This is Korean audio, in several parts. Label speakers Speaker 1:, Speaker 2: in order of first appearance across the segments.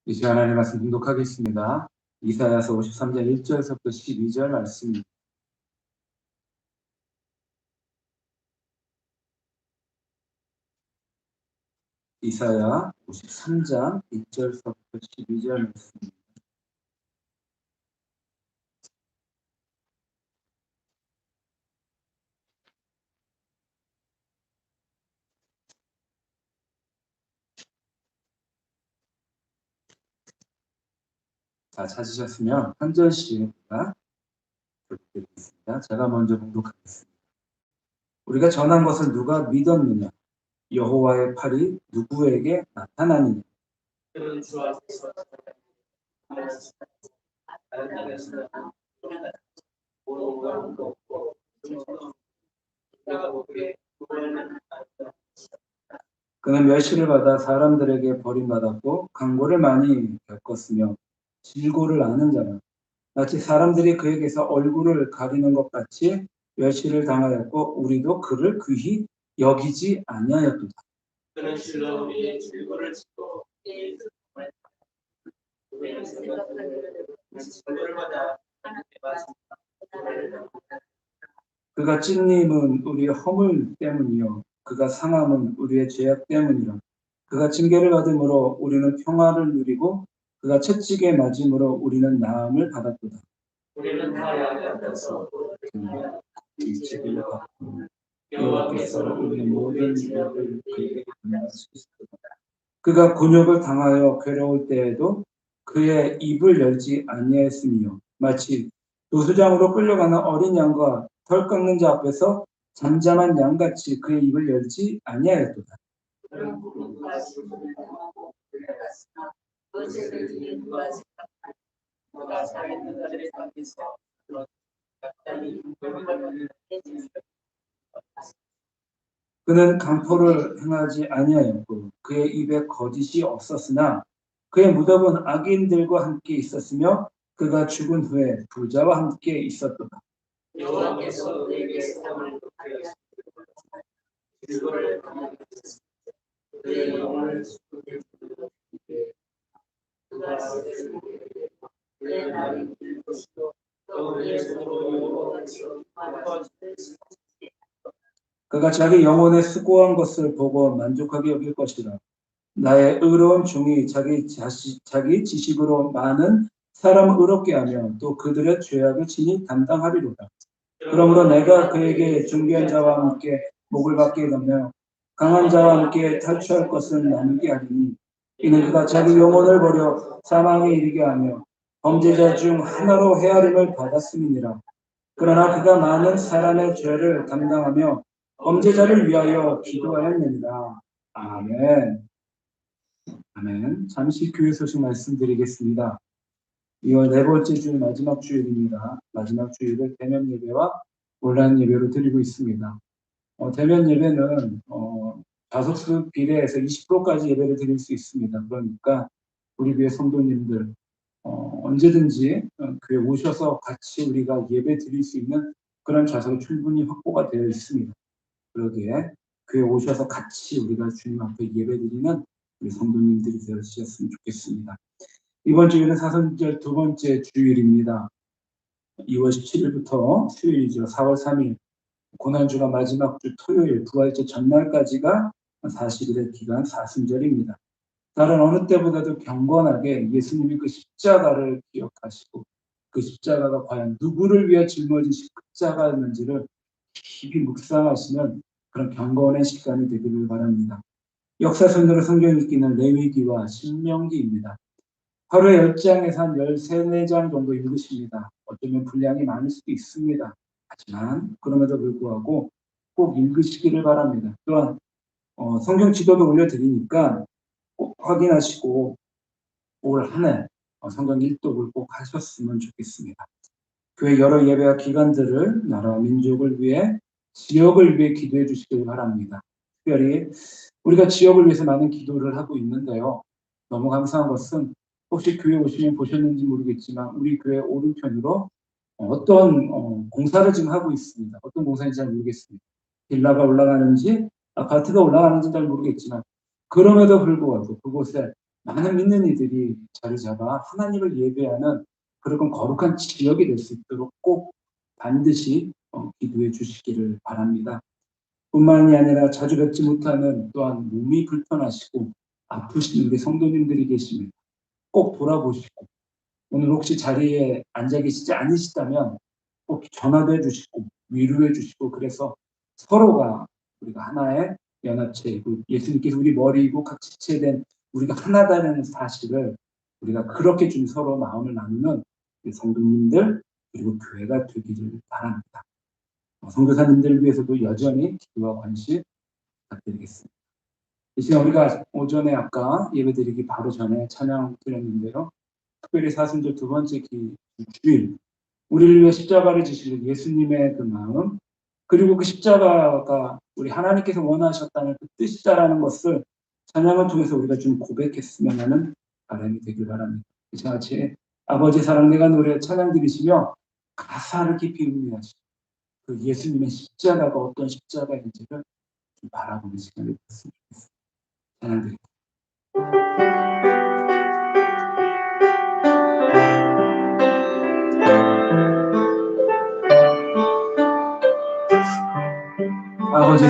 Speaker 1: 이 시간 하나님의 말씀 봉독하겠습니다. 이사야서 53장 1절에서부터 12절 말씀입니다. 이사야 53장 1절에서부터 12절 말씀입니다. 자, 찾으셨으면 한 절씩 부탁드리겠습니다. 제가 먼저 봉독하겠습니다. 우리가 전한 것을 누가 믿었느냐? 여호와의 팔이 누구에게 나타나느냐? 그는 멸시를 받아 사람들에게 버림받았고 강고를 많이 겪었으며 질고를 아는 자라. 마치 사람들이 그에게서 얼굴을 가리는 것 같이 멸시를 당하였고 우리도 그를 귀히 여기지 아니하였도다.
Speaker 2: 그는 실로 우리의 질고를 짓고
Speaker 1: 그가 찔림은 우리의 허물 때문이요 그가 상함은 우리의 죄악 때문이라. 그가 징계를 받음으로 우리는 평화를 누리고 그가 채찍에 맞음으로 우리는 나음을 받았도다.
Speaker 2: 우리는 다 약하여서
Speaker 1: 징계를 받고 여호와께서 우리 모든 죄악을 그에게 감당하시리로다. 그가 곤욕을 당하여 괴로울 때에도 그의 입을 열지 아니하였으며 마치 노수장으로 끌려가는 어린 양과 털 깎는 자 앞에서 잠잠한 양같이 그의 입을 열지 아니하였도다. 그는 강포를 행하지 아니하였고 그의 입에 거짓이 없었으나 그의 무덤은 악인들과 함께 있었으며 그가 죽은 후에 부자와 함께 있었도다.
Speaker 2: 여호와께서 그에게 사랑을 베푸셨으며 질고를 그의 영혼을 죽게 그가 그의 날이 길 것이고 또 그의 손으로 여호와께서
Speaker 1: 그가 자기 영혼에 수고한 것을 보고 만족하게 여길 것이라. 나의 의로운 종이 자기 지식으로 많은 사람을 의롭게 하며 또 그들의 죄악을 친히 담당하리로다. 그러므로 내가 그에게 존귀한 자와 함께 목을 받게 하며 강한 자와 함께 탈취할 것은 나누게 하리니 이는 그가 자기 영혼을 버려 사망에 이르게 하며 범죄자 중 하나로 헤아림을 받았음이니라. 그러나 그가 많은 사람의 죄를 담당하며 범죄자를 위하여 기도하였느니라. 아멘. 아멘. 잠시 교회 소식 말씀드리겠습니다. 2월 네 번째 주 마지막 주일입니다. 마지막 주일을 대면 예배와 온라인 예배로 드리고 있습니다. 대면 예배는 좌석수 비례해서 20%까지 예배를 드릴 수 있습니다. 그러니까 우리 교회 성도님들 언제든지 교회 오셔서 같이 우리가 예배 드릴 수 있는 그런 좌석이 충분히 확보가 되어 있습니다. 그러기에 교회 오셔서 같이 우리가 주님 앞에 예배 드리는 우리 성도님들이 되셨으면 좋겠습니다. 이번 주일은 사순절 두 번째 주일입니다. 2월 17일부터 수요일이죠. 4월 3일 고난주가 마지막 주 토요일 부활절 전날까지가 40일의 기간 사순절입니다. 다른 어느 때보다도 경건하게 예수님이 그 십자가를 기억하시고 그 십자가가 과연 누구를 위해 짊어진 십자가였는지를 깊이 묵상하시는 그런 경건의 시간이 되기를 바랍니다. 역사순으로 성경 읽기는 레위기와 신명기입니다. 하루에 10장에서 한 13, 14장 정도 읽으십니다. 어쩌면 분량이 많을 수도 있습니다. 하지만 그럼에도 불구하고 꼭 읽으시기를 바랍니다. 또한 성경 지도도 올려드리니까 꼭 확인하시고 올 한 해 성경 일독을 꼭 하셨으면 좋겠습니다. 교회 여러 예배와 기관들을 나라와 민족을 위해 지역을 위해 기도해 주시길 바랍니다. 특별히 우리가 지역을 위해서 많은 기도를 하고 있는데요. 너무 감사한 것은 혹시 교회 오시면 보셨는지 모르겠지만 우리 교회 오른편으로 어떤 공사를 지금 하고 있습니다. 어떤 공사인지 잘 모르겠습니다. 빌라가 올라가는지 아파트가 올라가는지 잘 모르겠지만 그럼에도 불구하고 그곳에 많은 믿는 이들이 자리 잡아 하나님을 예배하는 그런 거룩한 지역이 될 수 있도록 꼭 반드시 기도해 주시기를 바랍니다. 뿐만이 아니라 자주 뵙지 못하는 또한 몸이 불편하시고 아프신 우리 성도님들이 계십니다. 꼭 돌아보시고 오늘 혹시 자리에 앉아 계시지 않으시다면 꼭 전화도 해주시고 위로해 주시고 그래서 서로가 우리가 하나의 연합체이고 예수님께서 우리 머리이고 각 지체된 우리가 하나다는 사실을 우리가 그렇게 좀 서로 마음을 나누는 우리 성도님들 그리고 교회가 되기를 바랍니다. 선교사님들을 위해서도 여전히 기도와 관심 부탁드리겠습니다. 이 시간 우리가 오전에 아까 예배드리기 바로 전에 찬양 드렸는데요. 특별히 사순절 두 번째 주일 우리를 위해 십자가를 지시는 예수님의 그 마음 그리고 그 십자가가 우리 하나님께서 원하셨다는 그 뜻이다라는 것을 찬양을 통해서 우리가 좀 고백했으면 하는 바람이 되길 바랍니다. 같이 아버지 사랑 내가 노래 찬양 들으시며 가사를 깊이 음미하시고 그 예수님의 십자가가 어떤 십자가인지를 좀 바라보는 시간이 됐으면 좋겠습니다. 찬양 드립니다. 아버지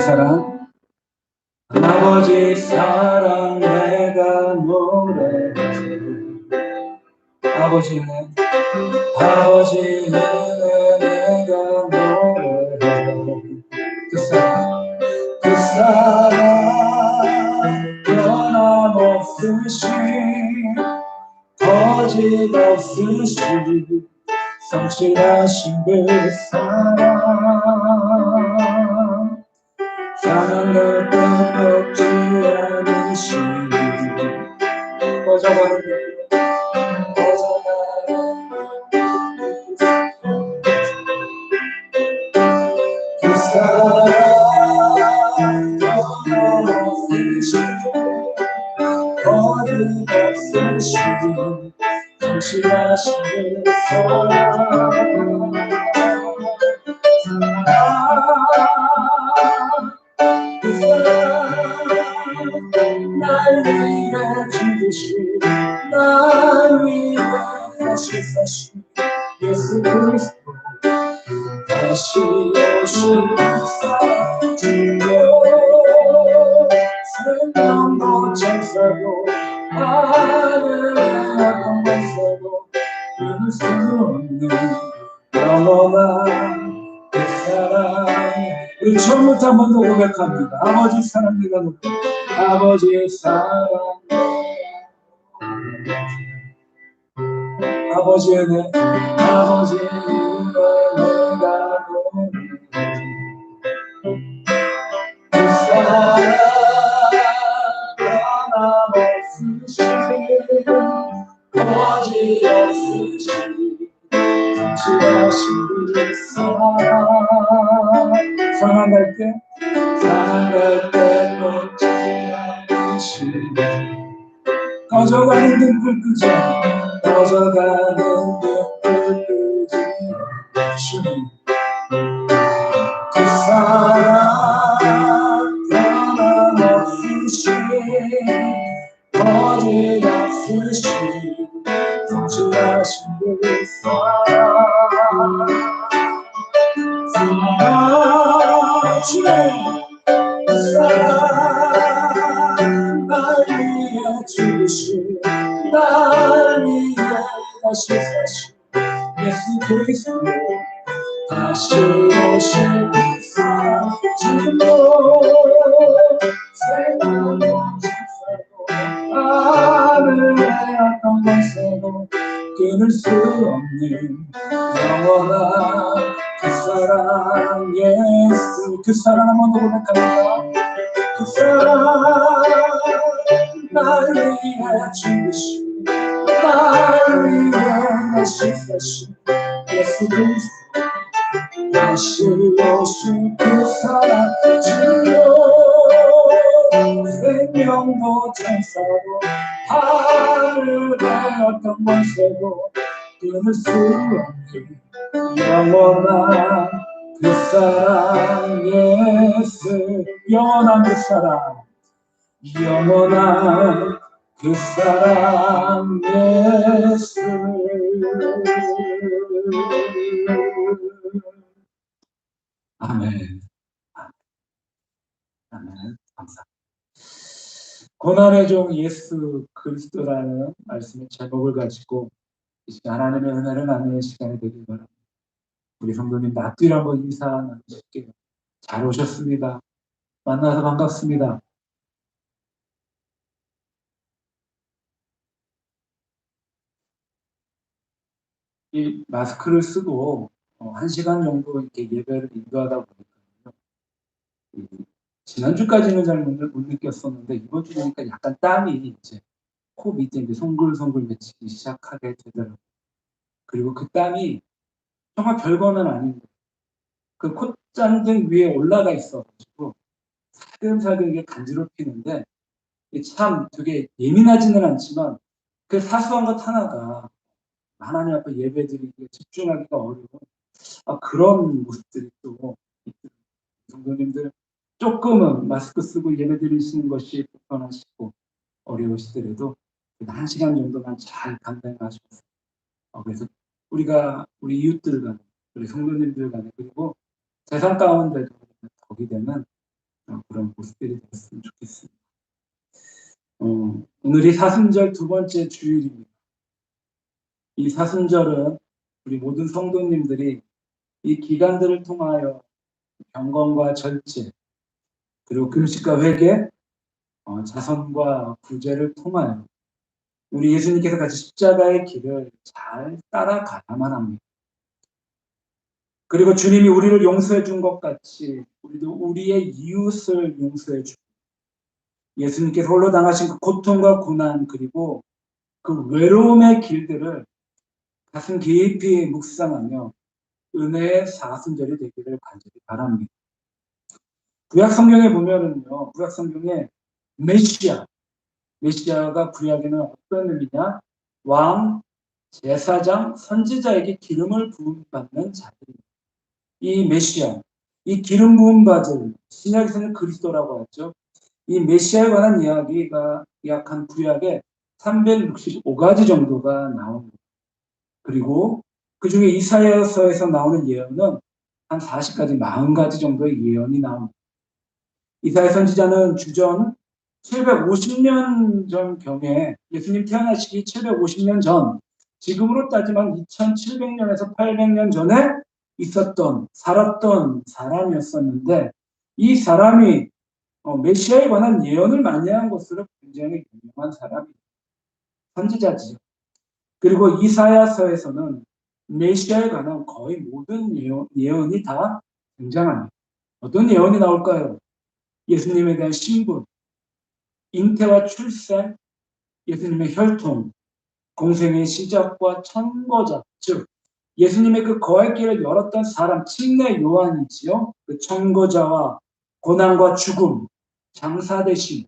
Speaker 1: 사랑 내가 노래하세 아버지는 내가 노래해 그 사랑 변함없으신 거짓없으신 성실하신 그 사랑 사랑을 끝없지 않으신 꺼져가는 그 사랑 변함없으신 거짓없으신 성실하신 그 사랑 날 위해 죽으신 날 위해 다시 사신 예수 그리스도 다시 오신 사랑 주여 생명도 천사도 하늘의 어떤 것에도 끊을 수 없는 영원한 그 사랑 우리 처음부터 한 번 더 고백합니다. 아버지 사랑 내가 높고 아버지 사랑 아버지의 은혜 아버지의 은혜 내가 그 사랑 변함없으신 거짓없으신 성실하신 그 사랑 사랑할 때 놓지 않으신 꺼져가는 등불 끄지 꺼져가는 등불 끄지 않으신 그 사랑 변함없으신 거짓없으신 성실하신 그 사랑 그 사랑 날 위해 죽으신 날 위해 다시 사신 예수 그리스도 다시 오실 그 사랑 지금도 생명도 천사도 하늘의 어떤 것에도 끊을 수 없는 영원한 그 사랑 예수 그 사랑 한번 더 고백합니다. 그 사랑 날 위해 죽으신 날 위해 다시 사신 예수 그리스도 다시 오신 그 사랑 주여 생명도 천사도 하늘의 어떤 권세도 끊을 수 없는 영원한 그 사랑 예수 영원한 그 사랑 영원한 그 사랑 예수. 아멘. 아멘. 감사합니다. 고난의 종 예수 그리스도라는 말씀의 제목을 가지고 하나님의 은혜를 나누는 시간이 되길 바랍니다. 우리 성도님 앞뒤로 한번 인사 나누실게요. 잘 오셨습니다. 만나서 반갑습니다. 이 마스크를 쓰고 1시간 정도 이렇게 예배를 인도하다 보니까 지난주까지는 잘 못 느꼈었는데 이번 주 보니까 약간 땀이 이제 코 밑에 이제 송글송글 맺히기 시작하게 되더라고요. 그리고 그 땀이 정말 별거는 아닌데 그 콧잔등 위에 올라가 있어가지고 살금살금 이게 간지럽히는데 참 되게 예민하지는 않지만 그 사소한 것 하나가 하나님 앞에 예배드리기에 집중하기가 어려운 그런 모습들이 또 성도님들 조금은 마스크 쓰고 예배드리시는 것이 불편하시고 어려우시더라도 1시간 정도만 잘 감당하셔서 그래서 우리가 우리 이웃들 간에 우리 성도님들 간에 그리고 세상 가운데도 덕이 되는 그런 모습들이 됐으면 좋겠습니다. 오늘이 사순절 두 번째 주일입니다. 이 사순절은 우리 모든 성도님들이 이 기간들을 통하여 경건과 절제 그리고 금식과 회개, 자선과 구제를 통하여 우리 예수님께서 같이 십자가의 길을 잘 따라가야만 합니다. 그리고 주님이 우리를 용서해 준 것 같이 우리도 우리의 이웃을 용서해 주고 예수님께서 홀로 당하신 그 고통과 고난 그리고 그 외로움의 길들을 가슴 깊이 묵상하며 은혜의 사순절이 되기를 간절히 바랍니다. 구약 성경에 보면은요, 구약 성경에 메시아가 구약에는 어떤 의미냐? 왕, 제사장, 선지자에게 기름을 부음받는 자들입니다. 이 메시아, 이 기름 부음 받은 신약에서는 그리스도라고 하죠. 이 메시아에 관한 이야기가 약 한 구약에 365가지 정도가 나옵니다. 그리고 그 중에 이사야서에서 나오는 예언은 한 40가지, 40가지 정도의 예언이 나옵니다. 이사야 선지자는 주전 750년 전 경에 예수님 태어나시기 750년 전, 지금으로 따지면 2700년에서 800년 전에 살았던 사람이었었는데 이 사람이 메시아에 관한 예언을 많이 한 것으로 굉장히 유명한 사람입니다. 선지자지요. 그리고 이사야서에서는 메시아에 관한 거의 모든 예언이 다 등장합니다. 어떤 예언이 나올까요? 예수님에 대한 신분, 잉태와 출생, 예수님의 혈통, 공생의 시작과 천거자, 즉 예수님의 그 거할 길을 열었던 사람, 침례 요한이지요. 그 천거자와 고난과 죽음, 장사되심,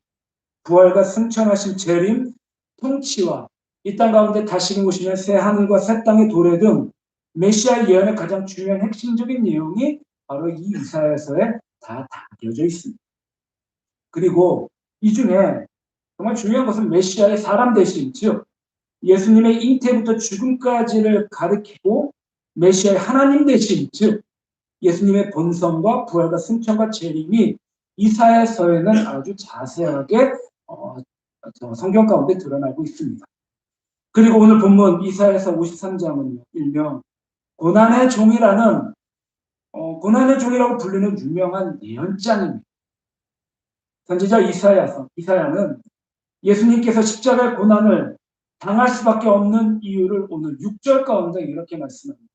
Speaker 1: 부활과 승천하심, 재림, 통치와 이 땅 가운데 다시는 오시면 새 하늘과 새 땅의 도래 등 메시아 예언의 가장 중요한 핵심적인 내용이 바로 이 이사야서에 다 담겨져 있습니다. 그리고 이 중에 정말 중요한 것은 메시아의 사람 되심, 즉 예수님의 잉태부터 죽음까지를 가리키고 메시아의 하나님 되심, 즉 예수님의 본성과 부활과 승천과 재림이 이사야서에는 아주 자세하게 성경 가운데 드러나고 있습니다. 그리고 오늘 본문 이사야서 53장은 일명 고난의 종이라는 고난의 종이라고 불리는 유명한 예언장입니다. 선지자 이사야는 예수님께서 십자가의 고난을 당할 수밖에 없는 이유를 오늘 6절 가운데 이렇게 말씀합니다.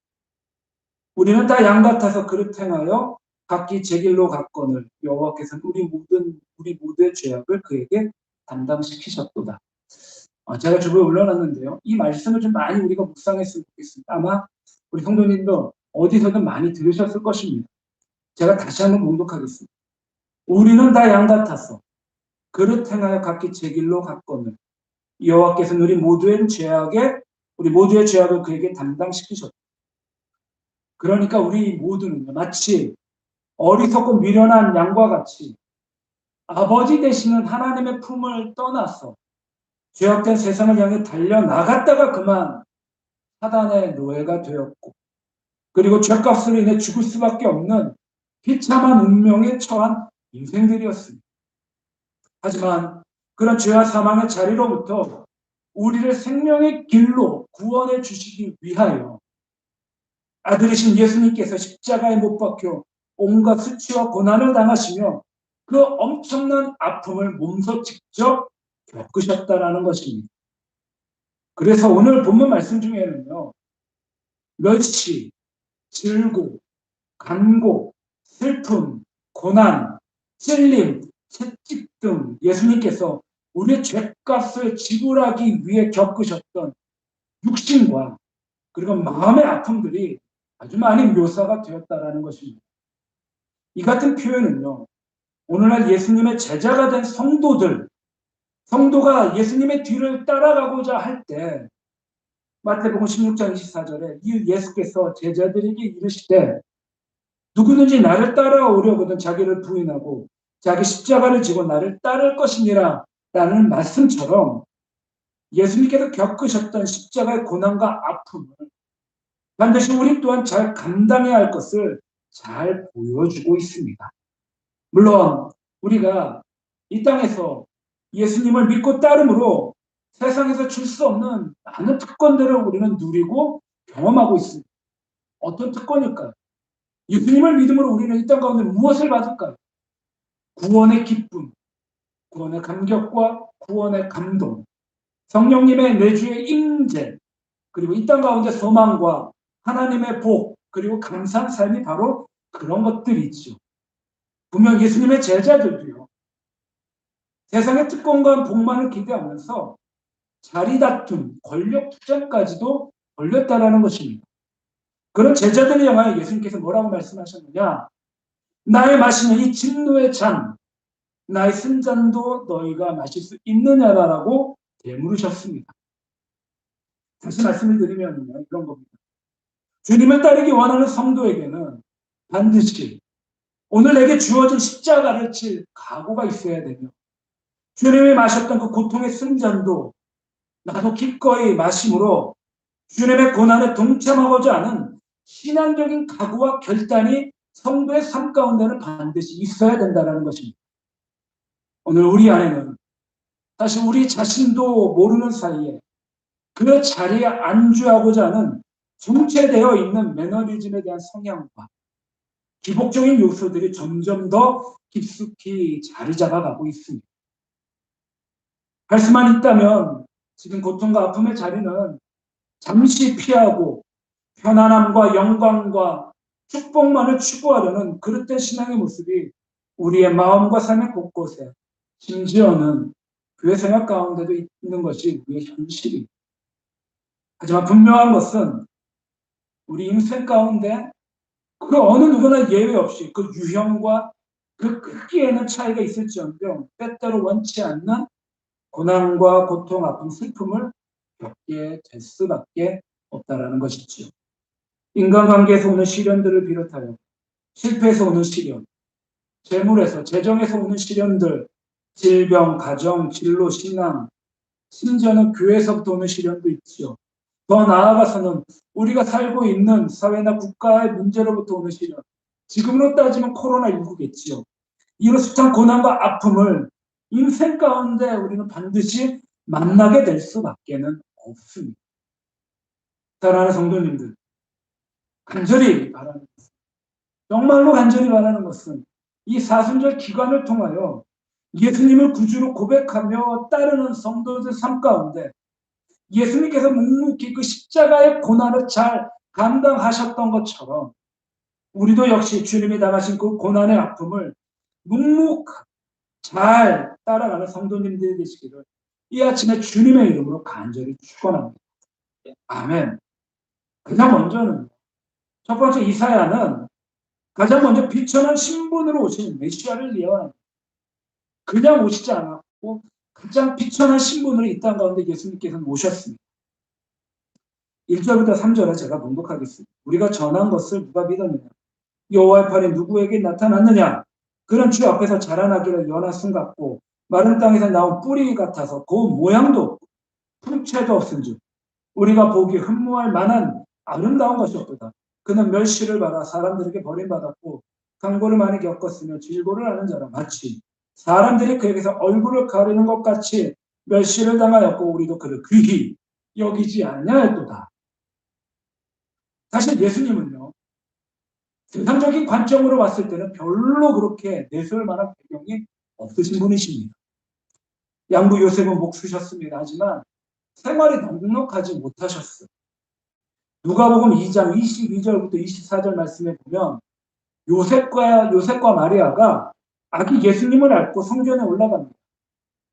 Speaker 1: 우리는 다 양 같아서 그릇 행하여 각기 제 길로 갔거늘 여호와께서는 우리 모두의 죄악을 그에게 담당시키셨도다. 제가 주부에 올려놨는데요. 이 말씀을 좀 많이 우리가 묵상했으면 좋겠습니다. 아마 우리 성도님도 어디서든 많이 들으셨을 것입니다. 제가 다시 한번 봉독하겠습니다. 우리는 다 양 같아서 그릇 행하여 각기 제 길로 갔거늘 여호와께서는 우리 모두의 죄악을 그에게 담당시키셨다. 그러니까 우리 모두는 마치 어리석고 미련한 양과 같이 아버지 되시는 하나님의 품을 떠나서 죄악된 세상을 향해 달려나갔다가 그만 사단의 노예가 되었고, 그리고 죄값으로 인해 죽을 수밖에 없는 비참한 운명에 처한 인생들이었습니다. 하지만 그런 죄와 사망의 자리로부터 우리를 생명의 길로 구원해 주시기 위하여 아들이신 예수님께서 십자가에 못 박혀 온갖 수치와 고난을 당하시며 그 엄청난 아픔을 몸소 직접 겪으셨다라는 것입니다. 그래서 오늘 본문 말씀 중에는요, 멸시, 질고, 간고, 슬픔, 고난, 찔림, 채찍 등 예수님께서 우리의 죄값을 지불하기 위해 겪으셨던 육신과 그리고 마음의 아픔들이 아주 많이 묘사가 되었다라는 것입니다. 이 같은 표현은요, 오늘날 예수님의 제자가 된 성도가 예수님의 뒤를 따라가고자 할 때, 마태복음 16장 24절에 이 예수께서 제자들에게 이르시되 누구든지 나를 따라오려거든 자기를 부인하고 자기 십자가를 지고 나를 따를 것이니라 라는 말씀처럼 예수님께서 겪으셨던 십자가의 고난과 아픔을 반드시 우리 또한 잘 감당해야 할 것을 잘 보여주고 있습니다. 물론 우리가 이 땅에서 예수님을 믿고 따름으로 세상에서 줄 수 없는 많은 특권들을 우리는 누리고 경험하고 있습니다. 어떤 특권일까요? 예수님을 믿음으로 우리는 이 땅 가운데 무엇을 받을까요? 구원의 기쁨, 구원의 감격과 구원의 감동, 성령님의 내주의 임재, 그리고 이 땅 가운데 소망과 하나님의 복, 그리고 감사한 삶이 바로 그런 것들이죠. 분명 예수님의 제자들도요, 세상의 특권과 복만을 기대하면서 자리 다툼, 권력 투쟁까지도 걸렸다라는 것입니다. 그런 제자들을 향하여 예수님께서 뭐라고 말씀하셨느냐? 나의 마시는 이 진노의 잔, 나의 쓴잔도 너희가 마실 수 있느냐라고 되물으셨습니다. 다시 말씀을 드리면 이런 겁니다. 주님을 따르기 원하는 성도에게는 반드시 오늘 내게 주어진 십자가를 칠 각오가 있어야 되며, 주님이 마셨던 그 고통의 쓴잔도 나도 기꺼이 마심으로 주님의 고난에 동참하고자 하는 신앙적인 각오와 결단이 성도의 삶 가운데는 반드시 있어야 된다는 것입니다. 오늘 우리 안에는 사실 우리 자신도 모르는 사이에 그 자리에 안주하고자 하는 정체되어 있는 매너리즘에 대한 성향과 기복적인 요소들이 점점 더 깊숙이 자리 잡아가고 있습니다. 할 수만 있다면 지금 고통과 아픔의 자리는 잠시 피하고 편안함과 영광과 축복만을 추구하려는 그릇된 신앙의 모습이 우리의 마음과 삶의 곳곳에, 심지어는 교회 생활 가운데도 있는 것이 우리의 현실입니다. 하지만 분명한 것은 우리 인생 가운데 그 어느 누구나 예외 없이 그 유형과 그 크기에는 차이가 있을지언정 때때로 원치 않는 고난과 고통, 아픔, 슬픔을 겪게 될 수밖에 없다라는 것이죠. 인간관계에서 오는 시련들을 비롯하여 실패에서 오는 시련, 재물에서, 재정에서 오는 시련들, 질병, 가정, 진로, 신앙, 심지어는 교회에서부터 오는 시련도 있죠. 더 나아가서는 우리가 살고 있는 사회나 국가의 문제로부터 오는 시련, 지금으로 따지면 코로나19겠지요. 이런 숱한 고난과 아픔을 인생 가운데 우리는 반드시 만나게 될 수밖에는 없습니다. 사랑하는 성도님들, 간절히 바라는 것은, 정말로 간절히 바라는 것은 이 사순절 기간을 통하여 예수님을 구주로 고백하며 따르는 성도들 삶 가운데 예수님께서 묵묵히 그 십자가의 고난을 잘 감당하셨던 것처럼 우리도 역시 주님이 당하신 그 고난의 아픔을 묵묵 잘 따라가는 성도님들이 되시기를 이 아침에 주님의 이름으로 간절히 축원합니다. 아멘. 가장 먼저는 첫 번째 이사야는 가장 먼저 비천한 신분으로 오신 메시아를 예언합니다. 그냥 오시지 않았고 가장 비천한 신분으로 이 땅 가운데 예수님께서는 오셨습니다. 1절부터 3절을 제가 봉독하겠습니다. 우리가 전한 것을 누가 믿었느냐? 여호와의 팔이 누구에게 나타났느냐? 그런 주 앞에서 자라나기를 연한 순 같고 마른 땅에서 나온 뿌리 같아서 그 모양도 없고 풍채도 없은즉 우리가 보기 흠모할 만한 아름다운 것이 없도다. 그는 멸시를 받아 사람들에게 버림받았고 강고를 많이 겪었으며 질고를 하는 자라. 마치 사람들이 그에게서 얼굴을 가리는 것 같이 멸시를 당하였고 우리도 그를 귀히 여기지 아니하였도다. 사실 예수님은요, 세상적인 관점으로 봤을 때는 별로 그렇게 내세울 만한 배경이 없으신 분이십니다. 양부 요셉은 목수셨습니다. 하지만 생활이 넉넉하지 못하셨어요. 누가복음 2장 22절부터 24절 말씀에 보면 요셉과 마리아가 아기 예수님을 안고 성전에 올라갑니다.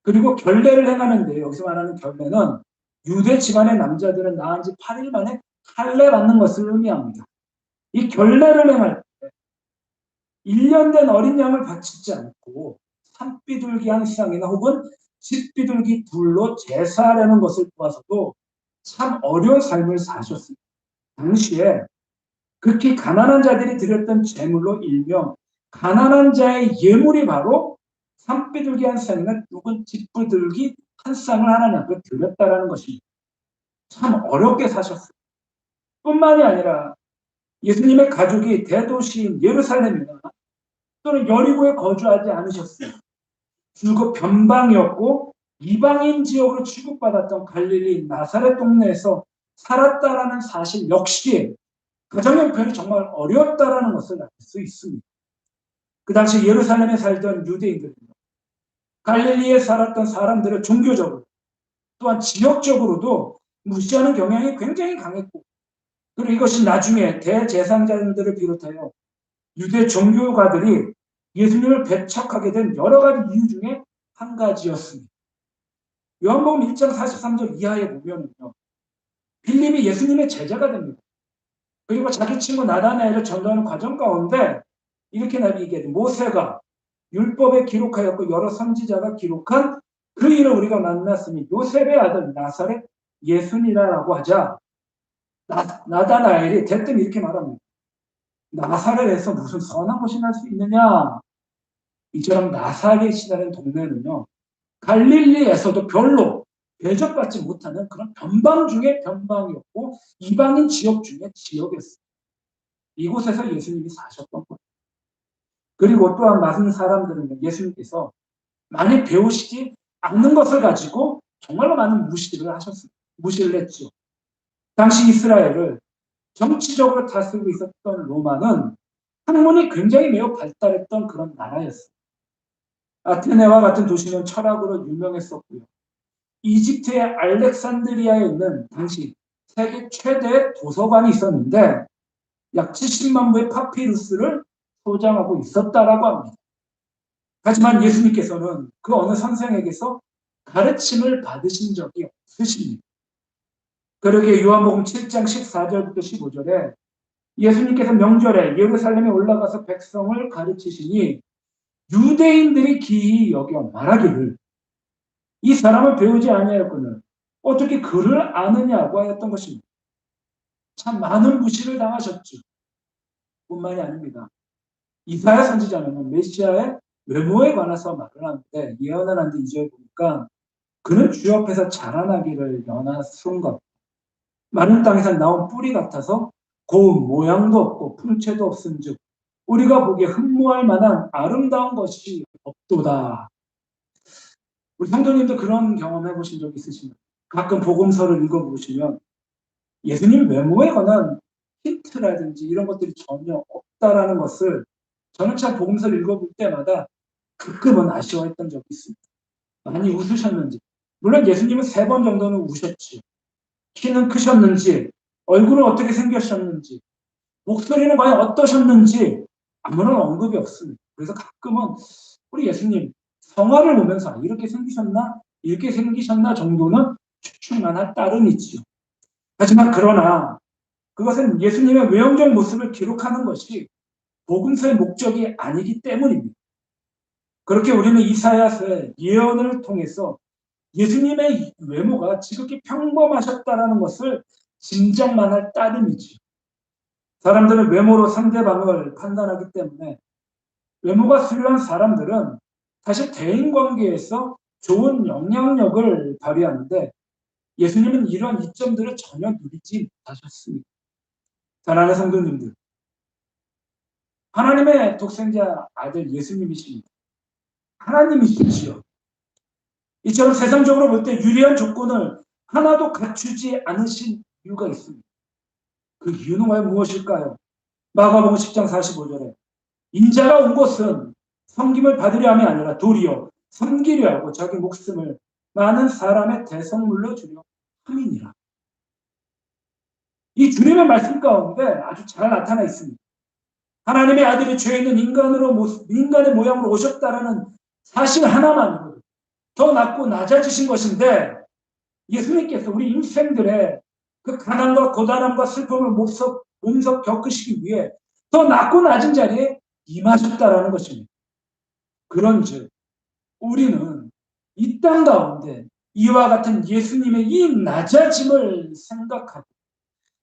Speaker 1: 그리고 결례를 행하는데, 여기서 말하는 결례는 유대 집안의 남자들은 낳은 지 8일 만에 할례 받는 것을 의미합니다. 이 결례를 행할 때 1년 된 어린 양을 바치지 않고 산비둘기 한 쌍이나 혹은 집비둘기 둘로 제사하려는 것을 보아서도 참 어려운 삶을 사셨습니다. 당시에 극히 가난한 자들이 드렸던 제물로 일명 가난한 자의 예물이 바로 산비둘기 한 쌍이나 혹은 집비둘기 한 쌍을 하나님 앞에 드렸다라는 것입니다. 참 어렵게 사셨어요. 뿐만이 아니라 예수님의 가족이 대도시인 예루살렘이나 또는 여리고에 거주하지 않으셨어요. 줄곧 변방이었고 이방인 지역으로 취급받았던 갈릴리 나사렛 동네에서 살았다라는 사실 역시 가정 형편이 정말 어려웠다라는 것을 알 수 있습니다. 그 당시 예루살렘에 살던 유대인들입니다. 갈릴리에 살았던 사람들을 종교적으로 또한 지역적으로도 무시하는 경향이 굉장히 강했고, 그리고 이것이 나중에 대제사장들을 비롯하여 유대 종교가들이 예수님을 배척하게 된 여러 가지 이유 중에 한 가지였습니다. 요한복음 1장 43절 이하에 보면요, 빌립이 예수님의 제자가 됩니다. 그리고 자기 친구 나다나엘을 전도하는 과정 가운데 이렇게 얘기해요. 모세가 율법에 기록하였고 여러 선지자가 기록한 그 일을 우리가 만났으니 요셉의 아들 나사렛 예수니라라고 하자 나다나엘이 대뜸 이렇게 말합니다. 나사렛에서 무슨 선한 것이 날 수 있느냐? 이처럼 나사렛이라는 동네는요, 갈릴리에서도 별로 대접받지 못하는 그런 변방 중에 변방이었고 이방인 지역 중에 지역이었어요. 이곳에서 예수님이 사셨던 거예요. 그리고 또한 많은 사람들은 예수님께서 많이 배우시지 않는 것을 가지고 정말로 많은 무시를 하셨습니다. 무시를 했죠. 당시 이스라엘을 정치적으로 다스리고 있었던 로마는 학문이 굉장히 매우 발달했던 그런 나라였어요. 아테네와 같은 도시는 철학으로 유명했었고요. 이집트의 알렉산드리아에 있는 당시 세계 최대의 도서관이 있었는데 약 70만 부의 파피루스를 소장하고 있었다라고 합니다. 하지만 예수님께서는 그 어느 선생에게서 가르침을 받으신 적이 없으십니다. 그러기에 요한복음 7장 14절부터 15절에 예수님께서 명절에 예루살렘에 올라가서 백성을 가르치시니 유대인들이 기이 여겨 말하기를 이 사람을 배우지 아니하였거늘 어떻게 그를 아느냐고 하였던 것입니다. 참 많은 무시를 당하셨죠. 뿐만이 아닙니다. 이사야 선지자는 메시아의 외모에 관해서 말을 하는데 예언을 하는데 2절 보니까 그는 주 앞에서 자라나기를 연하순 것 마른 땅에서 나온 뿌리 같아서 고운 모양도 없고 풍채도 없은즉 우리가 보기에 흠모할 만한 아름다운 것이 없도다. 우리 성도님도 그런 경험 해보신 적 있으신가요? 가끔 복음서를 읽어보시면 예수님 외모에 관한 힌트라든지 이런 것들이 전혀 없다라는 것을 저는 참 복음서를 읽어볼 때마다 가끔은 아쉬워했던 적이 있습니다. 많이 웃으셨는지. 물론 예수님은 3번 정도는 우셨지. 키는 크셨는지, 얼굴은 어떻게 생겼었는지, 목소리는 과연 어떠셨는지 아무런 언급이 없습니다. 그래서 가끔은 우리 예수님 성화를 보면서 이렇게 생기셨나? 이렇게 생기셨나 정도는 추측만 할 따름이지요. 하지만 그러나 그것은 예수님의 외형적 모습을 기록하는 것이 복음서의 목적이 아니기 때문입니다. 그렇게 우리는 이사야서의 예언을 통해서 예수님의 외모가 지극히 평범하셨다라는 것을 짐작만 할 따름이지요. 사람들은 외모로 상대방을 판단하기 때문에 외모가 훌륭한 사람들은 사실 대인관계에서 좋은 영향력을 발휘하는데 예수님은 이런 이점들을 전혀 누리지 못하셨습니다. 사랑하는 성도님들, 하나님의 독생자 아들 예수님이십니다. 하나님이시지요. 이처럼 세상적으로 볼 때 유리한 조건을 하나도 갖추지 않으신 이유가 있습니다. 그 이유는 과연 무엇일까요? 마가복음 10장 45절에 인자가 온 것은 섬김을 받으려 함이 아니라 도리어 섬기려 하고 자기 목숨을 많은 사람의 대성물로 주려 함이니라. 이 주님의 말씀 가운데 아주 잘 나타나 있습니다. 하나님의 아들이 죄 있는 인간의 모양으로 오셨다라는 사실 하나만으로도 더 낮고 낮아지신 것인데, 예수님께서 우리 인생들의 그 가난과 고단함과 슬픔을 몸소 겪으시기 위해 더 낮고 낮은 자리에 임하셨다라는 것입니다. 그런즉 우리는 이 땅 가운데 이와 같은 예수님의 이 낮아짐을 생각하고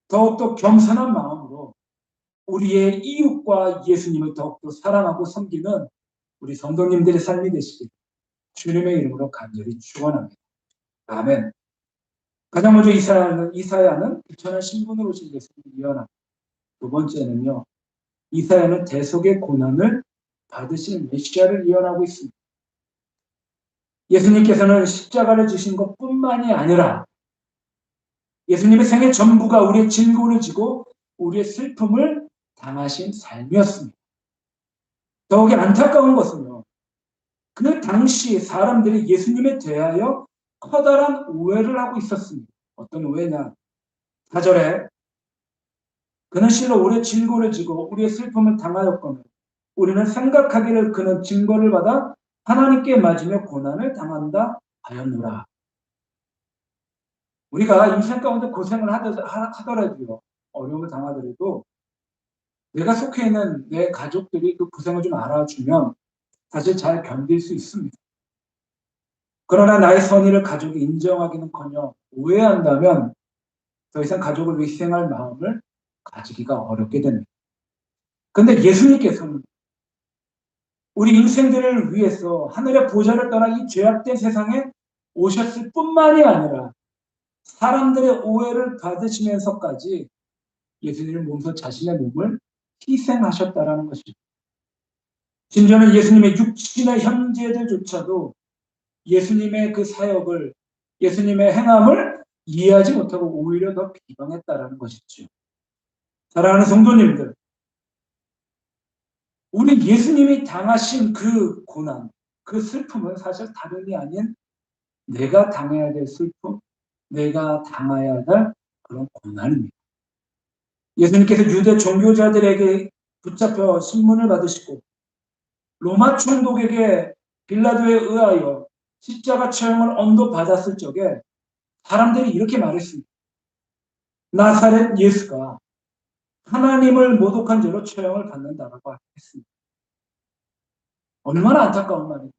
Speaker 1: 더욱더 겸손한 마음으로 우리의 이웃과 예수님을 더욱더 사랑하고 섬기는 우리 성도님들의 삶이 되시길 주님의 이름으로 간절히 축원합니다. 아멘. 가장 먼저 이사야는 부천한 신분으로 오신 예수님을 예언합니다. 두 번째는요, 이사야는 대속의 고난을 받으신 메시아를 예언하고 있습니다. 예수님께서는 십자가를 지신 것뿐만이 아니라 예수님의 생애 전부가 우리의 진고를 지고 우리의 슬픔을 당하신 삶이었습니다. 더욱이 안타까운 것은요, 그 당시 사람들이 예수님에 대하여 커다란 오해를 하고 있었습니다. 어떤 오해냐? 4절에 그는 실로 우리의 진고를 지고 우리의 슬픔을 당하였거늘 우리는 생각하기를 그는 징벌을 받아 하나님께 맞으며 고난을 당한다 하였노라. 우리가 인생 가운데 고생을 하더라도요, 어려움을 당하더라도 내가 속해 있는 내 가족들이 그 고생을 좀 알아주면 사실 잘 견딜 수 있습니다. 그러나 나의 선의를 가족이 인정하기는커녕 오해한다면 더 이상 가족을 위해 희생할 마음을 가지기가 어렵게 됩니다. 그런데 예수님께서는 우리 인생들을 위해서 하늘의 보좌를 떠나 이 죄악된 세상에 오셨을 뿐만이 아니라 사람들의 오해를 받으시면서까지 예수님은 몸소 자신의 몸을 희생하셨다라는 것입니다. 심지어는 예수님의 육신의 형제들조차도 예수님의 그 사역을, 예수님의 행함을 이해하지 못하고 오히려 더 비방했다라는 것이죠. 사랑하는 성도님들, 우리 예수님이 당하신 그 고난, 그 슬픔은 사실 다름이 아닌 내가 당해야 될 슬픔, 내가 당해야 할 그런 고난입니다. 예수님께서 유대 종교자들에게 붙잡혀 신문을 받으시고 로마 총독에게 빌라도에 의하여 십자가 처형을 언도받았을 적에 사람들이 이렇게 말했습니다. 나사렛 예수가 하나님을 모독한 죄로 처형을 받는다라고 했습니다. 얼마나 안타까운 말입니다.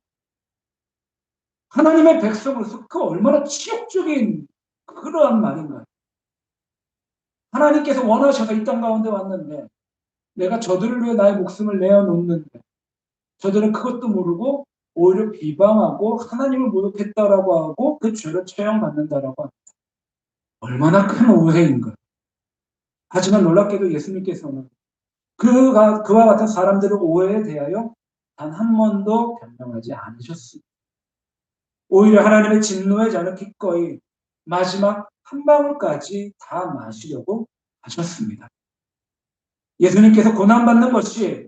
Speaker 1: 하나님의 백성으로서 그 얼마나 치욕적인 그러한 말인가요? 하나님께서 원하셔서 이 땅 가운데 왔는데 내가 저들을 위해 나의 목숨을 내어놓는데 저들은 그것도 모르고 오히려 비방하고 하나님을 모독했다라고 하고 그 죄로 처형받는다라고 합니다. 얼마나 큰 오해인가요? 하지만 놀랍게도 예수님께서는 그와 같은 사람들의 오해에 대하여 단 한 번도 변명하지 않으셨습니다. 오히려 하나님의 진노의 잔을 기꺼이 마지막 한 방울까지 다 마시려고 하셨습니다. 예수님께서 고난받는 것이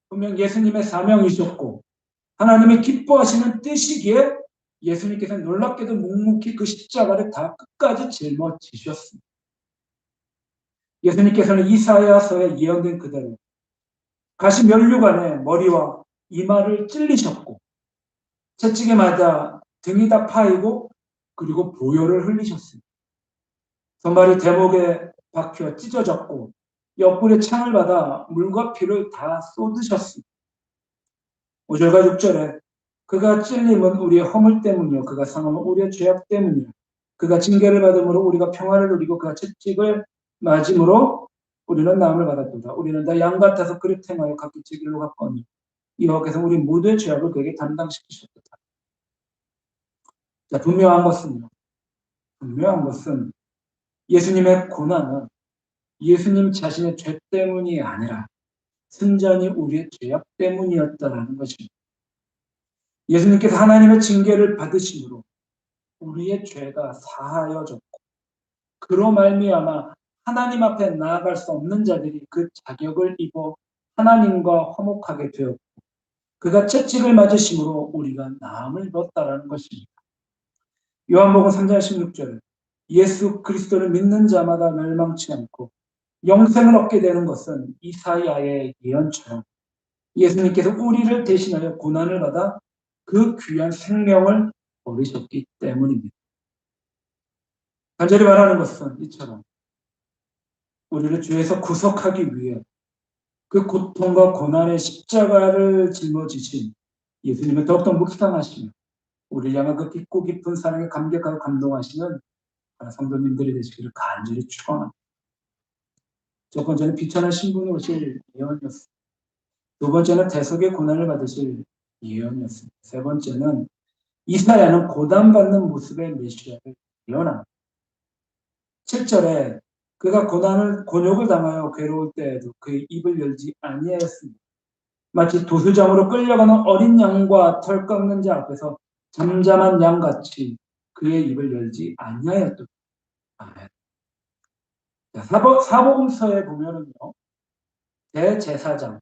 Speaker 1: 분명 예수님의 사명이셨고 하나님이 기뻐하시는 뜻이기에 예수님께서는 놀랍게도 묵묵히 그 십자가를 다 끝까지 짊어지셨습니다. 예수님께서는 이사야서에 예언된 그대로 가시 면류관에 머리와 이마를 찔리셨고 채찍에 맞아 등이 다 파이고 그리고 보혈을 흘리셨습니다. 손발이 대목에 박혀 찢어졌고 옆구리에 창을 받아 물과 피를 다 쏟으셨습니다. 5절과 6절에 그가 찔림은 우리의 허물 때문이요 그가 상함은 우리의 죄악 때문이요 그가 징계를 받음으로 우리가 평화를 누리고 그가 채찍을 맞음으로 우리는 나음을 받았도다. 우리는 다 양 같아서 그릇 행하여 각기 제 길로 갔거니 여호와께서 우리 모두의 죄악을 그에게 담당시키셨다. 자, 분명한 것은요, 분명한 것은 예수님의 고난은 예수님 자신의 죄 때문이 아니라 순전히 우리의 죄악 때문이었다라는 것입니다. 예수님께서 하나님의 징계를 받으심으로 우리의 죄가 사하여졌고 그로 말미암아 하나님 앞에 나아갈 수 없는 자들이 그 자격을 입어 하나님과 화목하게 되었고 그가 채찍을 맞으심으로 우리가 나음을 입었다라는 것입니다. 요한복음 3장 16절 예수 그리스도를 믿는 자마다 멸망치 않고 영생을 얻게 되는 것은 이사야의 예언처럼 예수님께서 우리를 대신하여 고난을 받아 그 귀한 생명을 버리셨기 때문입니다. 간절히 말하는 것은 이처럼 우리를 죄에서 구속하기 위해 그 고통과 고난의 십자가를 짊어지신 예수님을 더욱더 묵상하시며 우리를 향한 그 깊고 깊은 사랑에 감격하고 감동하시는 성도님들이 되시기를 간절히 축원합니다. 첫 번째는 비천한 신분으로 오실 예언이었습니다. 두 번째는 대속의 고난을 받으실 예언이었습니다. 세 번째는 이사야는 고난받는 모습의 메시아를 예언합니다. 7절에 그가 곤욕을 당하여 괴로울 때에도 그의 입을 열지 아니하였습니다. 마치 도수장으로 끌려가는 어린 양과 털 깎는 자 앞에서 잠잠한 양같이 그의 입을 열지 아니하였다. 사복음서에 보면은요, 대제사장,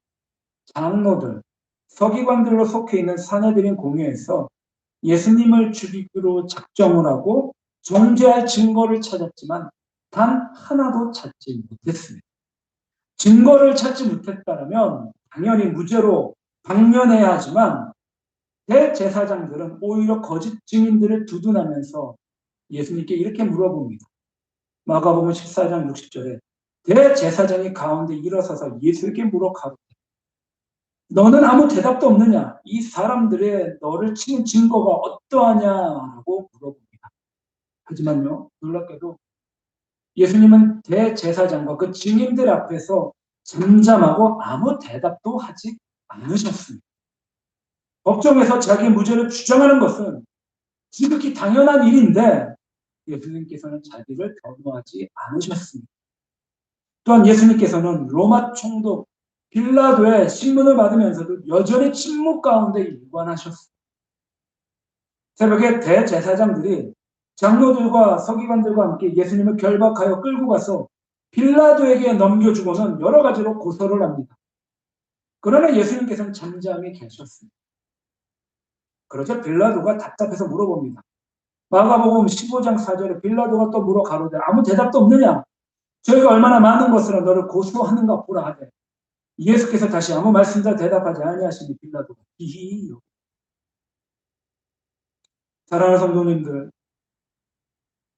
Speaker 1: 장로들, 서기관들로 속해 있는 사내들인 공회에서 예수님을 죽이기로 작정을 하고 정죄할 증거를 찾았지만 단 하나도 찾지 못했습니다. 증거를 찾지 못했다면 당연히 무죄로 방면해야 하지만 대제사장들은 오히려 거짓 증인들을 두둔하면서 예수님께 이렇게 물어봅니다. 마가복음 14장 60절에 대제사장이 가운데 일어서서 예수에게 물어 가로되 너는 아무 대답도 없느냐? 이 사람들의 너를 치는 증거가 어떠하냐라고 물어봅니다. 하지만요, 놀랍게도 예수님은 대제사장과 그 증인들 앞에서 잠잠하고 아무 대답도 하지 않으셨습니다. 법정에서 자기 무죄를 주장하는 것은 지극히 당연한 일인데 예수님께서는 자기를 변호하지 않으셨습니다. 또한 예수님께서는 로마 총독 빌라도의 신문을 받으면서도 여전히 침묵 가운데 일관하셨습니다. 새벽에 대제사장들이 장로들과 서기관들과 함께 예수님을 결박하여 끌고 가서 빌라도에게 넘겨주고는 여러 가지로 고소를 합니다. 그러나 예수님께서는 잠잠히 계셨습니다. 그러자 빌라도가 답답해서 물어봅니다. 마가복음 15장 4절에 빌라도가 또 물어 가로되 아무 대답도 없느냐? 저희가 얼마나 많은 것으로 너를 고소하는가 보라 하되 예수께서 다시 아무 말씀도 대답하지 아니하시니 빌라도가 히히요. 사랑하는 성도님들,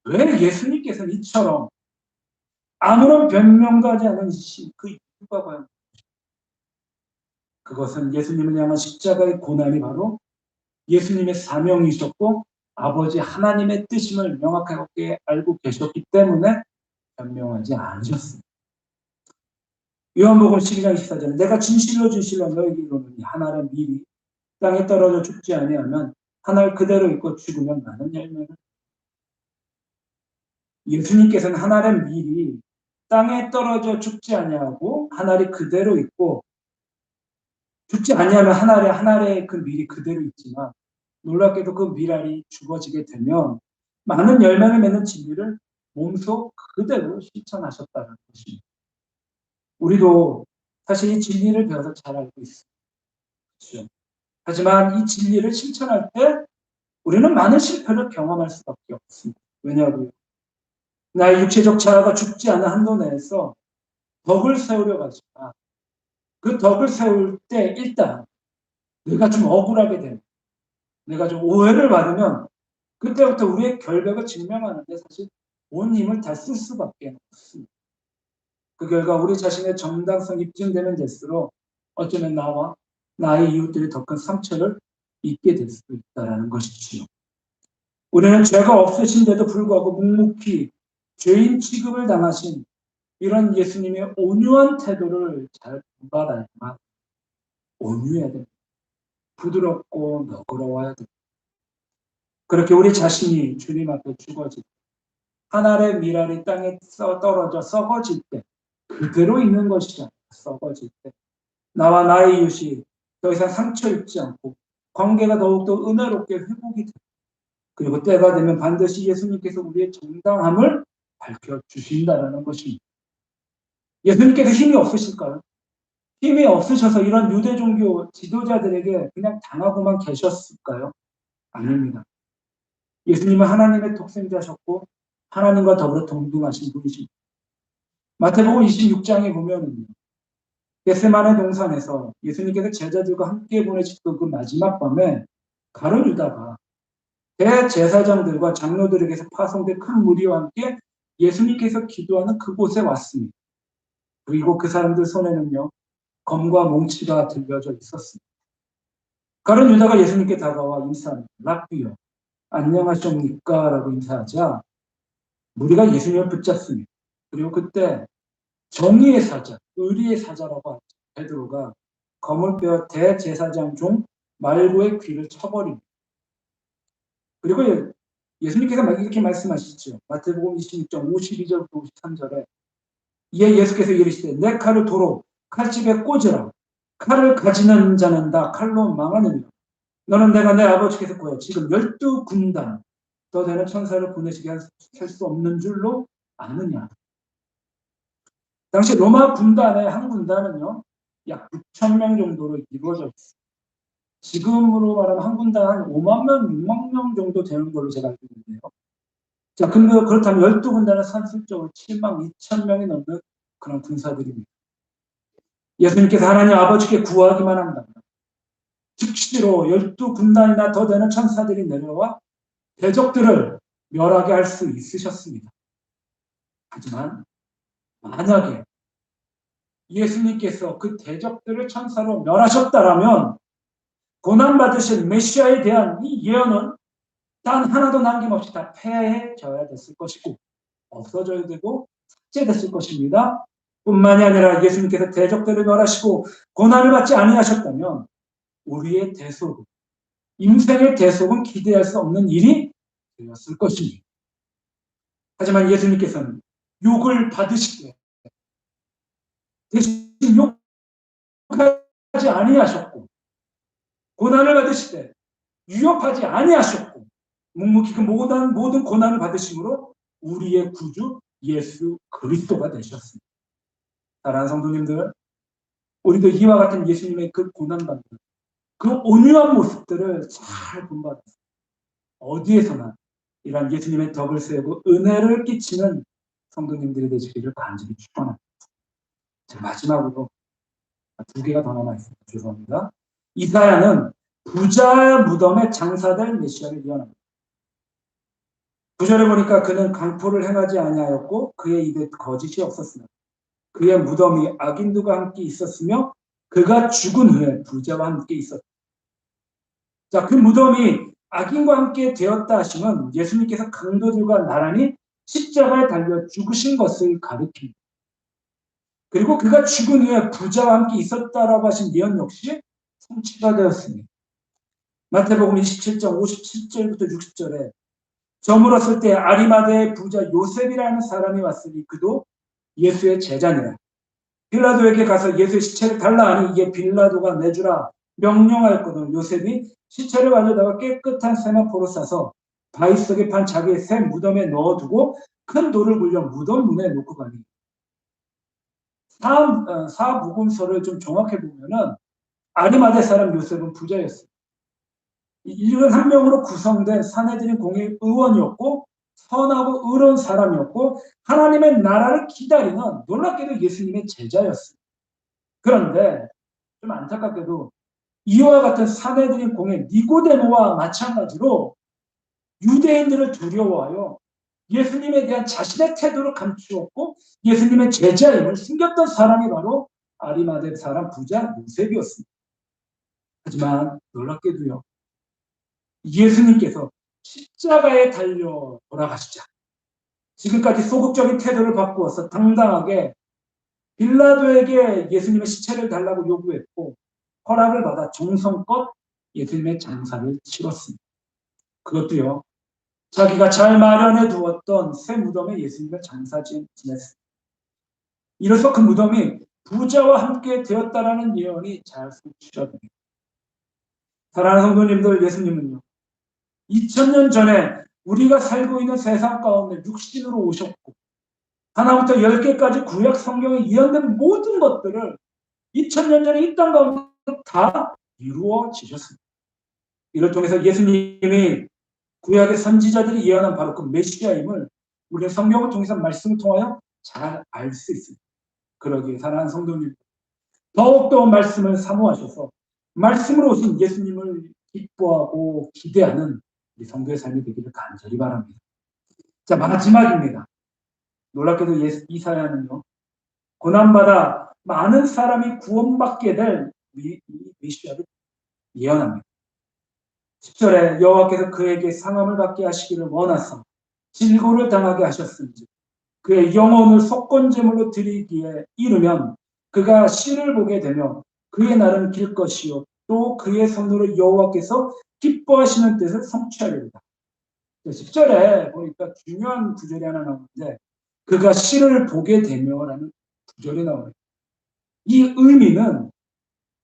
Speaker 1: 왜 예수님께서는 이처럼 아무런 변명도 하지 않은 그 이유가 과연 그것은 예수님을 향한 십자가의 고난이 바로 예수님의 사명이셨고 아버지 하나님의 뜻임을 명확하게 알고 계셨기 때문에 변명하지 않으셨습니다. 요한복음 12장 24절에 내가 진실로 너에게 이르노니 한 알은 미리 땅에 떨어져 죽지 아니하면 한 알 그대로 있고 죽으면 많은 열매를. 예수님께서는 한 알은 미리 땅에 떨어져 죽지 아니하고 한 알이 그대로 있고 죽지 아니하면 한 알의 그 밀이 그대로 있지만 놀랍게도 그 밀알이 죽어지게 되면 많은 열매를 맺는 진리를 몸소 그대로 실천하셨다는 것입니다. 우리도 사실 이 진리를 배워서 잘 알고 있습니다. 그렇죠? 하지만 이 진리를 실천할 때 우리는 많은 실패를 경험할 수밖에 없습니다. 왜냐하면 나의 육체적 자아가 죽지 않은 한도 내에서 덕을 세우려 가지만 그 덕을 세울 때 일단 내가 좀 억울하게 되면 내가 좀 오해를 받으면 그때부터 우리의 결백을 증명하는데 사실 온 힘을 다 쓸 수밖에 없습니다. 그 결과 우리 자신의 정당성이 입증되는 될수록 어쩌면 나와 나의 이웃들이 더 큰 상처를 입게 될 수도 있다는 것이지요. 우리는 죄가 없으신데도 불구하고 묵묵히 죄인 취급을 당하신 이런 예수님의 온유한 태도를 잘 본받아야만 온유해야 됩니다. 부드럽고 너그러워야 됩니다. 그렇게 우리 자신이 주님 앞에 죽어질 한 알의 밀알이 땅에 떨어져 썩어질 때 그대로 있는 것이잖아. 썩어질 때 나와 나의 이웃이 더 이상 상처 입지 않고 관계가 더욱더 은혜롭게 회복이 돼. 그리고 때가 되면 반드시 예수님께서 우리의 정당함을 밝혀주신다라는 것입니다. 예수님께서 힘이 없으실까요? 힘이 없으셔서 이런 유대 종교 지도자들에게 그냥 당하고만 계셨을까요? 아닙니다. 예수님은 하나님의 독생자셨고 하나님과 더불어 동등하신 분이십니다. 마태복음 26장에 보면은요. 겟세마네 동산에서 예수님께서 제자들과 함께 보내셨던 그 마지막 밤에 가룟 유다가 대제사장들과 장로들에게서 파송된 큰 무리와 함께 예수님께서 기도하는 그곳에 왔습니다. 그리고 그 사람들 손에는요. 검과 몽치가 들려져 있었습니다. 가룟 유다가 예수님께 다가와 인사합니다. 랍비요. 안녕하십니까? 라고 인사하자 무리가 예수님을 붙잡습니다. 그리고 그때 정의의 사자, 의리의 사자라고 하죠. 베드로가 검을 빼어 대제사장 중 말고의 귀를 쳐버립니다. 그리고 예수님께서 이렇게 말씀하시죠. 마태복음 26장 52절부터 53절에 이에 예수께서 이르시되 내 칼을 도로 칼집에 꽂으라. 칼을 가지는 자는 다 칼로 망하느니라. 너는 내가 내 아버지께서 구하여 지금 12군단 더 되는 천사를 보내시게 할 수 없는 줄로 아느냐. 당시 로마 군단의 한 군단은요. 약 6천 명 정도로 이루어져 있습니다. 지금으로 말하면 한 군단 한 5만 명, 6만 명 정도 되는 걸로 제가 알고 있는데요. 자, 근데 그렇다면 12군단은 산술적으로 7만 2천 명이 넘는 그런 군사들입니다. 예수님께서 하나님 아버지께 구하기만 한다. 즉시로 12군단이나 더 되는 천사들이 내려와 대적들을 멸하게 할 수 있으셨습니다. 하지만 만약에 예수님께서 그 대적들을 천사로 멸하셨다라면 고난받으신 메시아에 대한 이 예언은 단 하나도 남김없이 다 폐해져야 됐을 것이고 없어져야 되고 삭제됐을 것입니다. 뿐만이 아니라 예수님께서 대적들을 멸하시고 고난을 받지 아니하셨다면 우리의 대속, 인생의 대속은 기대할 수 없는 일이 되었을 것입니다. 하지만 예수님께서는 욕을 받으시되 대신 욕하지 아니하셨고 고난을 받으시되 위협하지 아니하셨고 묵묵히 그 모든 고난을 받으심으로 우리의 구주 예수 그리스도가 되셨습니다. 사랑하는 성도님들, 우리도 이와 같은 예수님의 그 고난받는 그 온유한 모습들을 잘 본받아서 어디에서나 이런 예수님의 덕을 세우고 은혜를 끼치는 성도님들이 되시기를 간절히 축원합니다. 자, 마지막으로 2개가 더 남아 있습니다. 죄송합니다. 이사야는 부자 무덤에 장사될 메시아를 예언합니다. 9절에 보니까 그는 강포를 행하지 아니하였고 그의 입에 거짓이 없었으나 그의 무덤이 악인들과 함께 있었으며 그가 죽은 후에 부자와 함께 있었다. 자, 그 무덤이 악인과 함께 되었다 하시면 예수님께서 강도들과 나란히 십자가에 달려 죽으신 것을 가리킵니다. 그리고 그가 죽은 후에 부자와 함께 있었다라고 하신 예언 역시 성취가 되었습니다. 마태복음 27장 57절부터 60절에 저물었을 때 아리마대의 부자 요셉이라는 사람이 왔으니 그도 예수의 제자니라. 빌라도에게 가서 예수의 시체를 달라 하니 이게 빌라도가 내주라 명령하였거든. 요셉이 시체를 가져다가 깨끗한 세마포로 싸서 바위 속에 판 자기의 새 무덤에 넣어두고 큰 돌을 굴려 무덤 문에 놓고 가니 사복음서를 좀 종합해 보면은 아리마대 사람 요셉은 부자였습니다. 이런 한 명으로 구성된 사내들인 공의 의원이었고 선하고 의로운 사람이었고 하나님의 나라를 기다리는 놀랍게도 예수님의 제자였습니다. 그런데 좀 안타깝게도 이와 같은 사내들인 공의 니고데모와 마찬가지로 유대인들을 두려워하여 예수님에 대한 자신의 태도를 감추었고 예수님의 제자임을 숨겼던 사람이 바로 아리마대 사람 부자 요셉이었습니다. 하지만 놀랍게도요. 예수님께서 십자가에 달려 돌아가시자 지금까지 소극적인 태도를 바꾸어서 당당하게 빌라도에게 예수님의 시체를 달라고 요구했고 허락을 받아 정성껏 예수님의 장사를 치렀습니다. 그것도요. 자기가 잘 마련해 두었던 새 무덤에 예수님을 장사 지냈습니다. 이로써 그 무덤이 부자와 함께 되었다라는 예언이 잘 성취됩니다. 사랑하는 성도님들, 예수님은요 2000년 전에 우리가 살고 있는 세상 가운데 육신으로 오셨고 하나부터 10개까지 구약 성경에 예언된 모든 것들을 2000년 전에 이 땅 가운데 다 이루어지셨습니다. 이를 통해서 예수님이 구약의 선지자들이 예언한 바로 그 메시아임을 우리는 성경을 통해서 말씀을 통하여 잘 알 수 있습니다. 그러기에 사랑하는 성도님, 더욱더 말씀을 사모하셔서 말씀으로 오신 예수님을 기뻐하고 기대하는 우리 성도의 삶이 되기를 간절히 바랍니다. 자, 마지막입니다. 놀랍게도 이사야는요, 고난받아 많은 사람이 구원받게 될 메시아를 예언합니다. 10절에 여호와께서 그에게 상함을 받게 하시기를 원하사 질고를 당하게 하셨은지 그의 영혼을 속건제물로 드리기에 이르면 그가 씨를 보게 되며 그의 날은 길 것이요 또 그의 손으로 여호와께서 기뻐하시는 뜻을 성취하리로다. 10절에 보니까 중요한 구절이 하나 나오는데 그가 씨를 보게 되며라는 구절이 나오네요. 이 의미는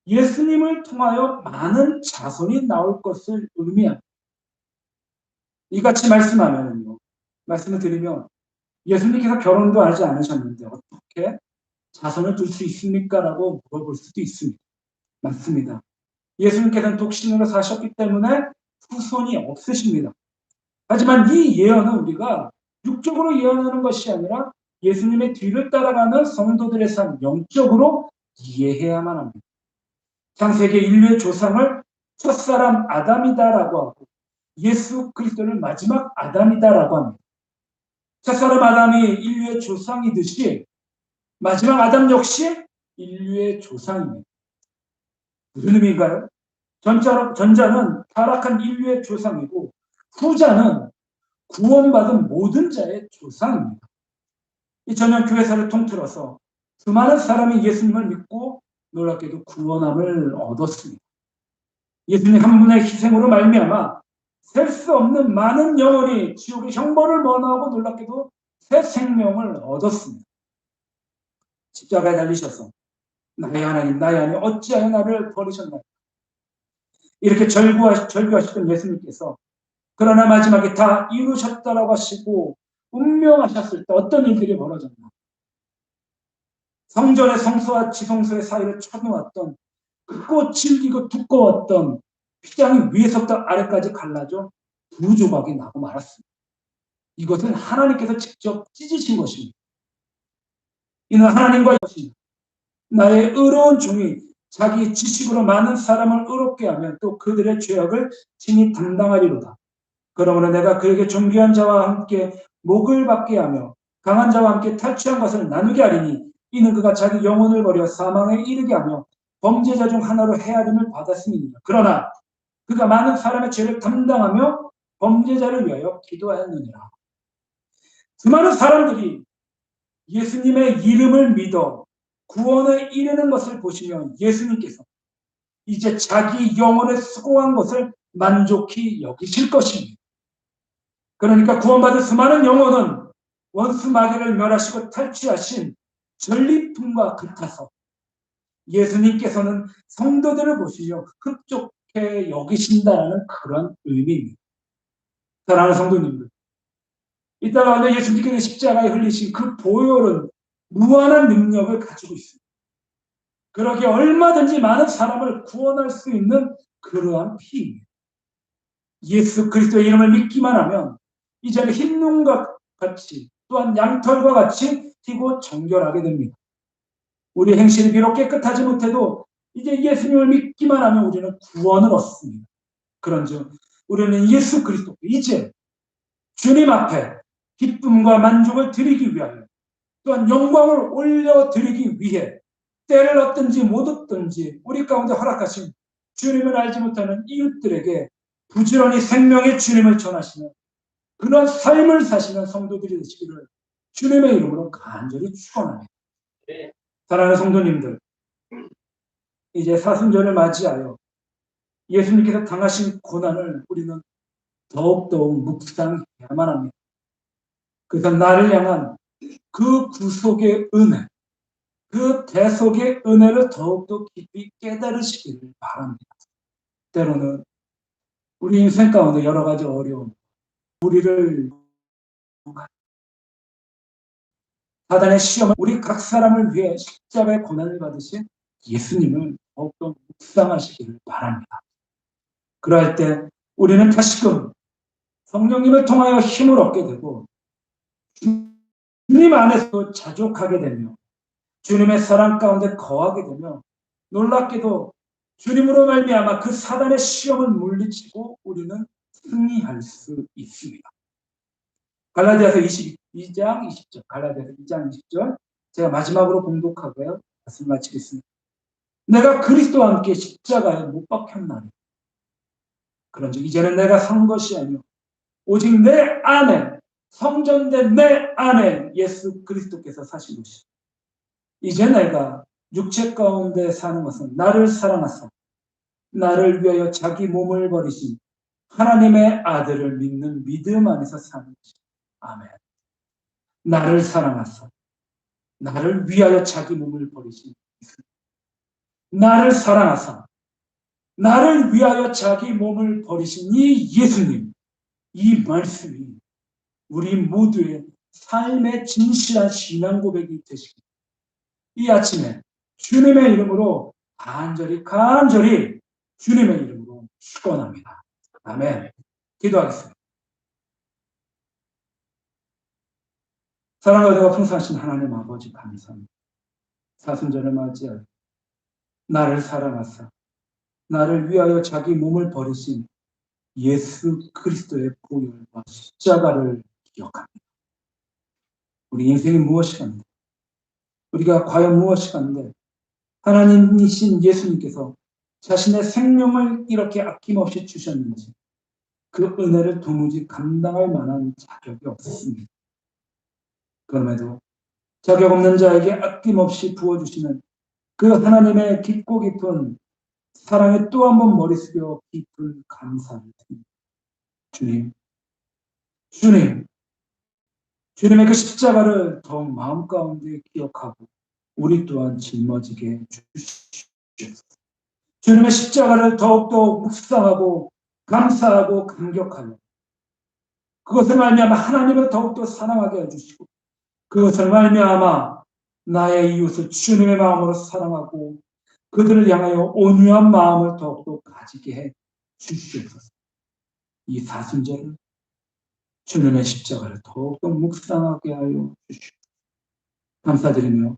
Speaker 1: 예수님을 통하여 많은 자손이 나올 것을 의미합니다. 이같이 말씀하면요, 말씀을 드리면 예수님께서 결혼도 하지 않으셨는데 어떻게 자손을 둘 수 있습니까? 라고 물어볼 수도 있습니다. 맞습니다. 예수님께서는 독신으로 사셨기 때문에 후손이 없으십니다. 하지만 이 예언은 우리가 육적으로 예언하는 것이 아니라 예수님의 뒤를 따라가는 성도들의 삶, 영적으로 이해해야만 합니다. 창세기 인류의 조상을 첫사람 아담이다라고 하고 예수 그리스도를 마지막 아담이다라고 합니다. 첫사람 아담이 인류의 조상이듯이 마지막 아담 역시 인류의 조상입니다. 무슨 의미인가요? 전자는 타락한 인류의 조상이고 후자는 구원받은 모든 자의 조상입니다. 2000년 교회사를 통틀어서 수많은 사람이 예수님을 믿고 놀랍게도 구원함을 얻었습니다. 예수님 한 분의 희생으로 말미암아 셀 수 없는 많은 영혼이 지옥의 형벌을 면하고 놀랍게도 새 생명을 얻었습니다. 십자가에 달리셔서 나의 하나님 어찌하여 나를 버리셨나요? 이렇게 절규하셨던 예수님께서 그러나 마지막에 다 이루셨다라고 하시고 운명하셨을 때 어떤 일들이 벌어졌나? 성전의 성소와 지성소의 사이를 쳐놓았던 크고 질기고 두꺼웠던 휘장이 위에서부터 아래까지 갈라져 두 조각이 나고 말았습니다. 이것은 하나님께서 직접 찢으신 것입니다. 이는 하나님과의 것입니다. 나의 의로운 종이 자기 지식으로 많은 사람을 의롭게 하면 또 그들의 죄악을 친히 담당하리로다. 그러므로 내가 그에게 존귀한 자와 함께 목을 받게 하며 강한 자와 함께 탈취한 것을 나누게 하리니 이는 그가 자기 영혼을 버려 사망에 이르게 하며 범죄자 중 하나로 헤아림을 받았음이니라. 그러나 그가 많은 사람의 죄를 담당하며 범죄자를 위하여 기도하였느니라. 수많은 사람들이 예수님의 이름을 믿어 구원에 이르는 것을 보시면 예수님께서 이제 자기 영혼을 수고한 것을 만족히 여기실 것입니다. 그러니까 구원받은 수많은 영혼은 원수 마귀를 멸하시고 탈취하신 전리품과 같아서 예수님께서는 성도들을 보시며 흡족해 여기신다는 그런 의미입니다. 사랑하는 성도님들, 이 땅 가운데 예수님께서 십자가에 흘리신 그 보혈은 무한한 능력을 가지고 있습니다. 그러기에 얼마든지 많은 사람을 구원할 수 있는 그러한 피입니다. 예수 그리스도의 이름을 믿기만 하면 이제는 흰 눈과 같이 또한 양털과 같이 튀고 정결하게 됩니다. 우리 행실이 비록 깨끗하지 못해도 이제 예수님을 믿기만 하면 우리는 구원을 얻습니다. 그런즉 우리는 예수 그리스도 이제 주님 앞에 기쁨과 만족을 드리기 위하여 또한 영광을 올려드리기 위해 때를 얻든지 못 얻든지 우리 가운데 허락하신 주님을 알지 못하는 이웃들에게 부지런히 생명의 주님을 전하시는 그런 삶을 사시는 성도들이 되시기를 주님의 이름으로 간절히 축원합니다. 사랑하는 성도님들, 이제 사순절을 맞이하여 예수님께서 당하신 고난을 우리는 더욱더욱 묵상해야만 합니다. 그래서 나를 향한 그 구속의 은혜, 그 대속의 은혜를 더욱더 깊이 깨달으시기를 바랍니다. 때로는 우리 인생 가운데 여러 가지 어려움, 우리를 사단의 시험을 우리 각 사람을 위해 십자가의 고난을 받으신 예수님을 더욱더 묵상하시기를 바랍니다. 그럴 때 우리는 다시금 성령님을 통하여 힘을 얻게 되고 주님 안에서 자족하게 되며 주님의 사랑 가운데 거하게 되며 놀랍게도 주님으로 말미암아 그 사단의 시험을 물리치고 우리는 승리할 수 있습니다. 갈라디아서 22장 20절, 갈라디아서 2장 20절 제가 마지막으로 봉독하고요. 말씀 마치겠습니다. 내가 그리스도와 함께 십자가에 못 박혔나니 그런즉 이제는 내가 산 것이 아니요 오직 내 안에 성전된 내 안에 예수 그리스도께서 사신 것이다. 이제 내가 육체 가운데 사는 것은 나를 사랑하사 나를 위하여 자기 몸을 버리신 하나님의 아들을 믿는 믿음 안에서 사는 것이다. 아멘. 나를 사랑하사 나를 위하여 자기 몸을 버리신 나를 사랑하사 나를 위하여 자기 몸을 버리신 이 예수님, 이 말씀이 우리 모두의 삶의 진실한 신앙 고백이 되시기 이 아침에 주님의 이름으로 간절히 주님의 이름으로 축원합니다. 아멘. 기도하겠습니다. 사랑과 은혜가 풍성하신 하나님 아버지 감사합니다. 사순절을 맞이하여 나를 사랑하사 나를 위하여 자기 몸을 버리신 예수 그리스도의 보혈과 십자가를 기억합니다. 우리 인생이 무엇이간데 우리가 과연 무엇이간데 하나님이신 예수님께서 자신의 생명을 이렇게 아낌없이 주셨는지 그 은혜를 도무지 감당할 만한 자격이 없습니다. 그럼에도 자격 없는 자에게 아낌없이 부어주시는 그 하나님의 깊고 깊은 사랑에 또 한 번 머리 숙여 깊은 감사를 드립니다. 주님의 그 십자가를 더욱 마음 가운데 기억하고 우리 또한 짊어지게 주시옵소서. 주님의 십자가를 더욱더 묵상하고 감사하고 감격하며 그것을 말미암아 하나님을 더욱더 사랑하게 해주시고 그것을 말미암아 나의 이웃을 주님의 마음으로 사랑하고 그들을 향하여 온유한 마음을 더욱더 가지게 해 주시옵소서. 이 사순절은 주님의 십자가를 더욱더 묵상하게 하여 주시옵소서. 감사드리며